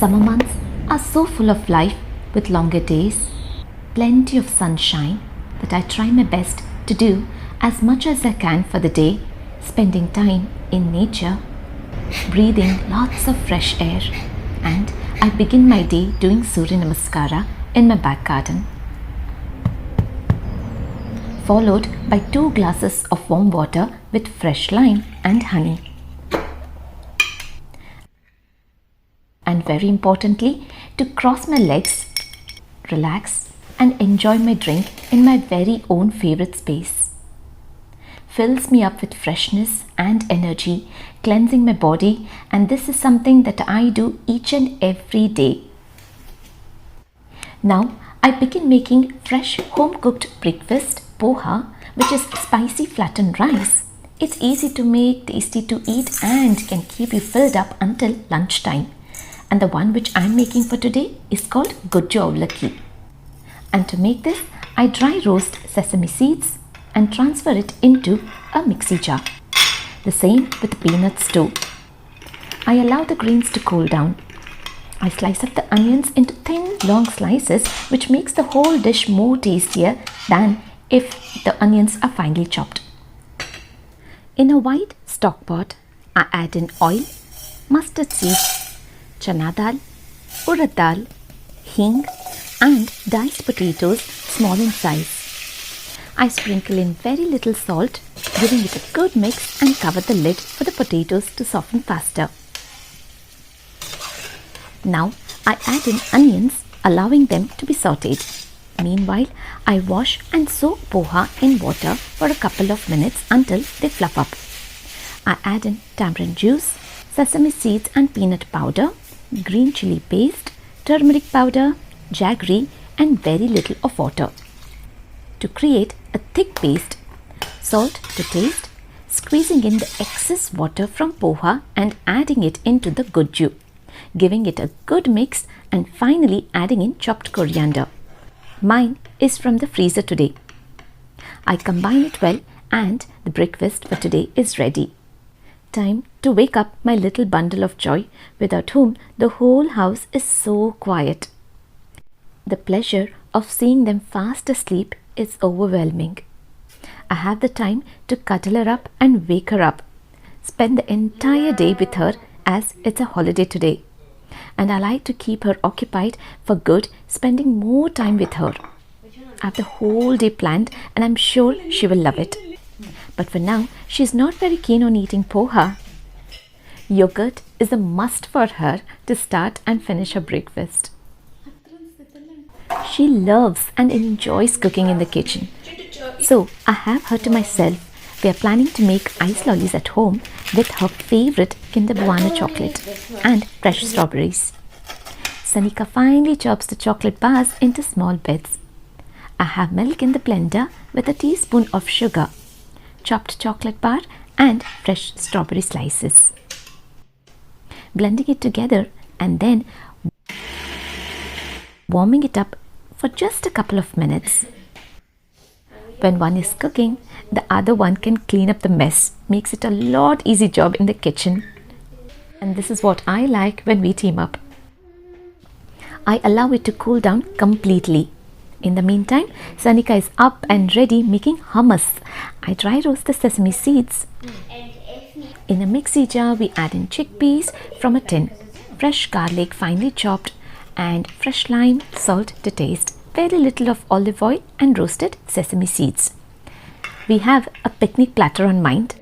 Summer months are so full of life with longer days, plenty of sunshine that I try my best to do as much as I can for the day, spending time in nature, breathing lots of fresh air, and I begin my day doing Surya Namaskara in my back garden, followed by 2 glasses of warm water with fresh lime and honey. And very importantly, to cross my legs, relax and enjoy my drink in my very own favorite space. Fills me up with freshness and energy, cleansing my body, and this is something that I do each and every day. Now I begin making fresh home cooked breakfast, Poha, which is spicy flattened rice. It's easy to make, tasty to eat, and can keep you filled up until lunchtime. And the one which I'm making for today is called Gojju Avalaki. And to make this, I dry roast sesame seeds and transfer it into a mixie jar. The same with peanuts too. I allow the grains to cool down. I slice up the onions into thin long slices, which makes the whole dish more tastier than if the onions are finely chopped. In a wide stock pot, I add in oil, mustard seeds, chana dal, urad dal, hing, and diced potatoes small in size. I sprinkle in very little salt, giving it a good mix, and cover the lid for the potatoes to soften faster. Now I add in onions, allowing them to be sauteed. Meanwhile, I wash and soak poha in water for a couple of minutes until they fluff up. I add in tamarind juice, sesame seeds and peanut powder, green chili paste, turmeric powder, jaggery, and very little of water. To create a thick paste, salt to taste, squeezing in the excess water from poha and adding it into the gojju, giving it a good mix, and finally adding in chopped coriander. Mine is from the freezer today. I combine it well and the breakfast for today is ready. Time to wake up my little bundle of joy, without whom the whole house is so quiet. The pleasure of seeing them fast asleep is overwhelming. I have the time to cuddle her up and wake her up, spend the entire day with her as it's a holiday today. And I like to keep her occupied for good, spending more time with her. I have the whole day planned and I'm sure she will love it. But for now, she is not very keen on eating poha. Yogurt is a must for her to start and finish her breakfast. She loves and enjoys cooking in the kitchen. So I have her to myself. We are planning to make ice lollies at home with her favorite Kinder Bueno chocolate and fresh strawberries. Sanika finely chops the chocolate bars into small bits. I have milk in the blender with a teaspoon of sugar, chopped chocolate bar and fresh strawberry slices. Blending it together and then warming it up for just a couple of minutes. When one is cooking, the other one can clean up the mess. Makes it a lot easy job in the kitchen. And this is what I like when we team up. I allow it to cool down completely. In the meantime, Sanika is up and ready making hummus. I dry roast the sesame seeds. In a mixie jar, we add in chickpeas from a tin, fresh garlic finely chopped, and fresh lime, salt to taste, very little of olive oil and roasted sesame seeds. We have a picnic platter on mind,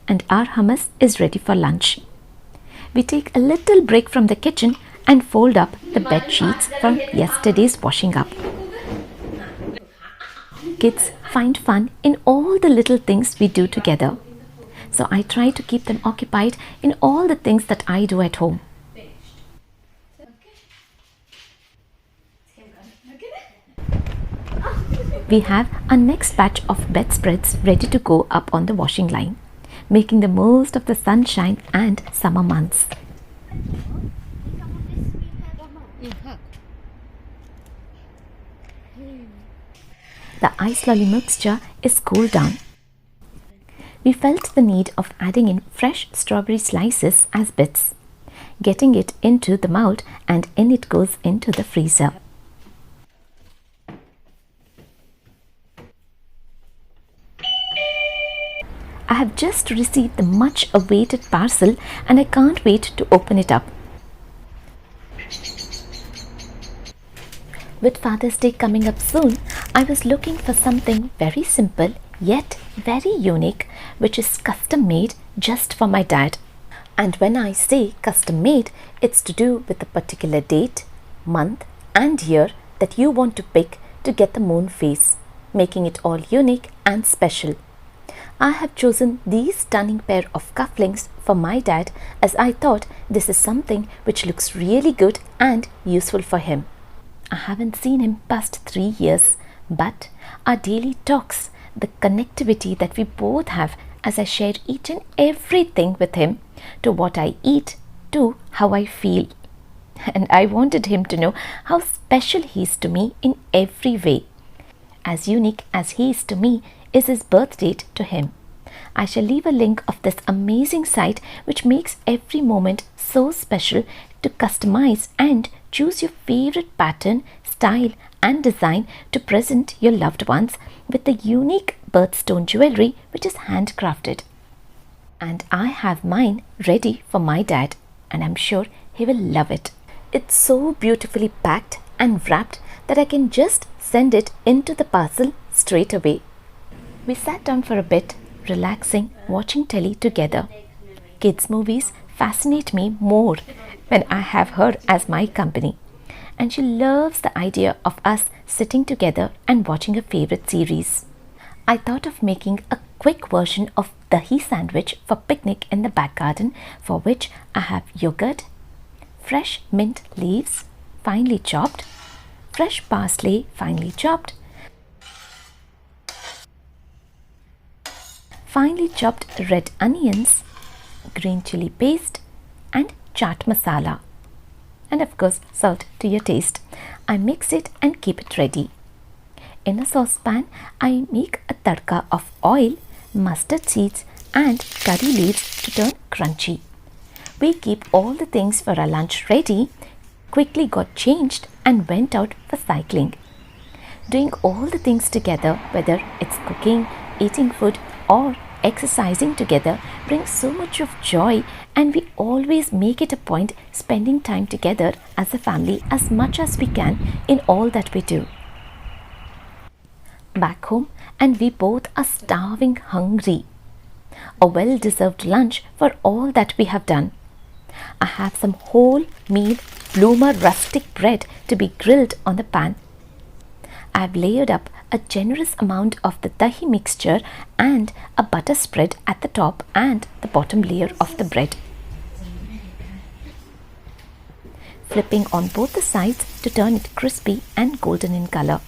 and our hummus is ready for lunch. We take a little break from the kitchen and fold up the bed sheets from yesterday's washing up. Kids find fun in all the little things we do together. So I try to keep them occupied in all the things that I do at home. We have our next batch of bedspreads ready to go up on the washing line, making the most of the sunshine and summer months. The ice lolly mixture is cooled down. We felt the need of adding in fresh strawberry slices as bits, getting it into the mold, and in it goes into the freezer. I have just received the much awaited parcel and I can't wait to open it up. With Father's Day coming up soon, I was looking for something very simple yet very unique, which is custom made just for my dad. And when I say custom made, it's to do with a particular date, month and year that you want to pick to get the moon face, making it all unique and special. I have chosen these stunning pair of cufflinks for my dad as I thought this is something which looks really good and useful for him. I haven't seen him past 3 years, but our daily talks, the connectivity that we both have as I share each and everything with him, to what I eat, to how I feel. And I wanted him to know how special he is to me in every way. As unique as he is to me is his birth date to him. I shall leave a link of this amazing site which makes every moment so special to customize and choose your favorite pattern, style and design to present your loved ones with the unique birthstone jewelry which is handcrafted. And I have mine ready for my dad and I'm sure he will love it. It's so beautifully packed and wrapped that I can just send it into the parcel straight away. We sat down for a bit, relaxing, watching telly together. Kids' movies fascinate me more when I have her as my company. And she loves the idea of us sitting together and watching a favorite series. I thought of making a quick version of dahi sandwich for picnic in the back garden, for which I have yogurt, fresh mint leaves, finely chopped, fresh parsley, finely chopped, finely chopped red onions, green chili paste and chaat masala, and of course salt to your taste. I mix it and keep it ready. In a saucepan, I make a tadka of oil, mustard seeds and curry leaves to turn crunchy. We keep all the things for our lunch ready, quickly got changed and went out for cycling. Doing all the things together, whether it's cooking, eating food or exercising together, brings so much of joy, and we always make it a point spending time together as a family as much as we can in all that we do. Back home, and we both are starving hungry. A well-deserved lunch for all that we have done. I have some whole meal bloomer rustic bread to be grilled on the pan. I have layered up a generous amount of the dahi mixture and a butter spread at the top and the bottom layer of the bread. Flipping on both the sides to turn it crispy and golden in color.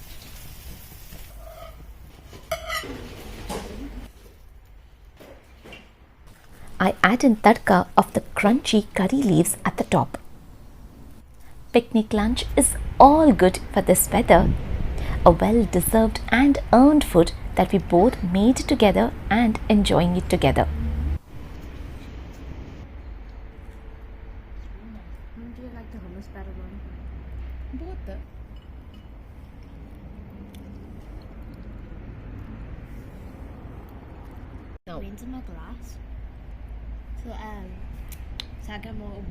I add in tadka of the crunchy curry leaves at the top. Picnic lunch is all good for this weather. A well-deserved and earned food that we both made together and enjoying it together. Do you like the hummus better one? Both. No. Rains in my glass. So so I get more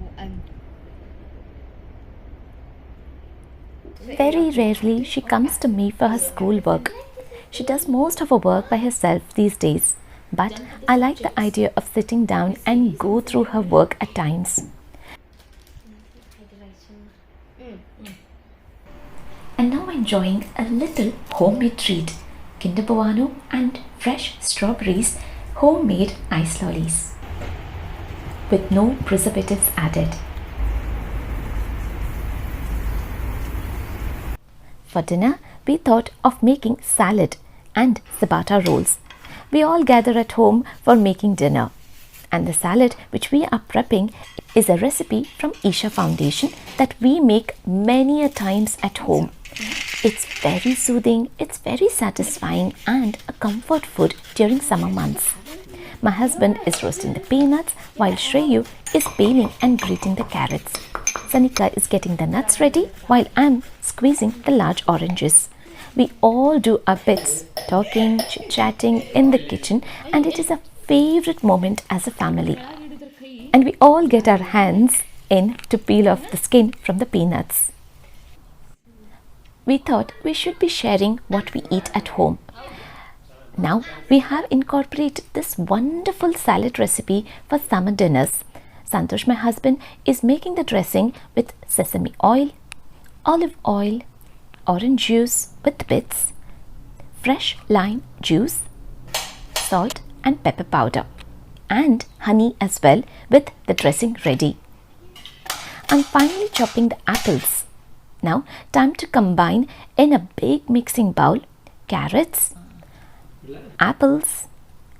Very rarely she comes to me for her schoolwork. She does most of her work by herself these days, but I like the idea of sitting down and go through her work at times. And now enjoying a little homemade treat, Kinder Bueno and fresh strawberries, homemade ice lollies, with no preservatives added. For dinner, we thought of making salad and ciabatta rolls. We all gather at home for making dinner. And the salad which we are prepping is a recipe from Isha Foundation that we make many a times at home. It's very soothing, it's very satisfying and a comfort food during summer months. My husband is roasting the peanuts while Shreyu is peeling and grating the carrots. Sanika is getting the nuts ready while I'm squeezing the large oranges. We all do our bits, talking, chit-chatting in the kitchen, and it is a favorite moment as a family. And we all get our hands in to peel off the skin from the peanuts. We thought we should be sharing what we eat at home. Now we have incorporated this wonderful salad recipe for summer dinners. Santosh, my husband, is making the dressing with sesame oil, olive oil, orange juice with bits, fresh lime juice, salt and pepper powder, and honey as well with the dressing ready. I'm finally chopping the apples. Now time to combine in a big mixing bowl carrots, apples,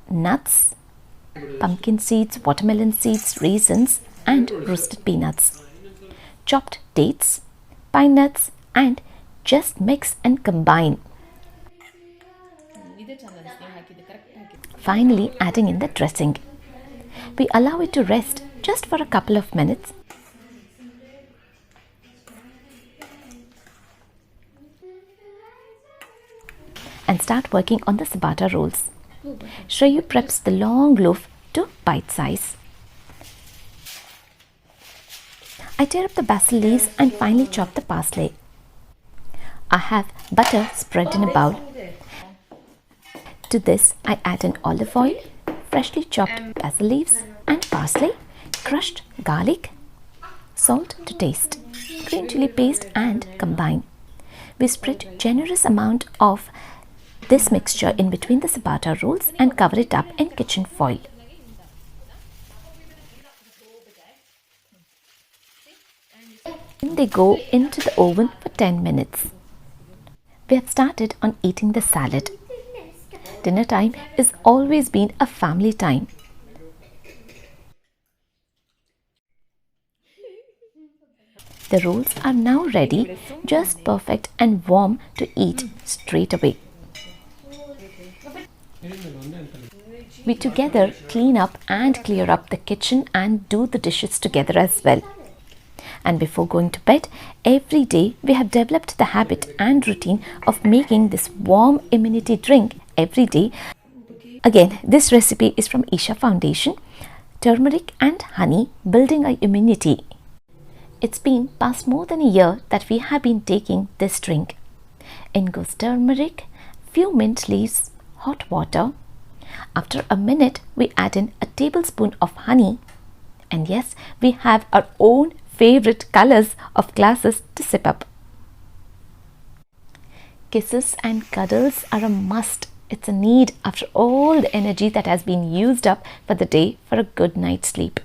nuts, pumpkin seeds, watermelon seeds, raisins and roasted peanuts, chopped dates, pine nuts, and just mix and combine. Finally adding in the dressing. We allow it to rest just for a couple of minutes. And start working on the ciabatta rolls. Shreyu preps the long loaf to bite size. I tear up the basil leaves and finally chop the parsley. I have butter spread in a bowl. To this I add an olive oil, freshly chopped basil leaves and parsley, crushed garlic, salt to taste, green chili paste and combine. We spread generous amount of this mixture in between the ciabatta rolls and cover it up in kitchen foil. Then they go into the oven for 10 minutes. We have started on eating the salad. Dinner time has always been a family time. The rolls are now ready, just perfect and warm to eat straight away. We together clean up and clear up the kitchen and do the dishes together as well. And before going to bed, every day we have developed the habit and routine of making this warm immunity drink every day. Again, this recipe is from Isha Foundation. Turmeric and honey building our immunity. It's been past more than a year that we have been taking this drink. In goes turmeric, few mint leaves, hot water. After a minute, we add in a tablespoon of honey. And yes, we have our own favorite colors of glasses to sip up. Kisses and cuddles are a must. It's a need after all the energy that has been used up for the day for a good night's sleep.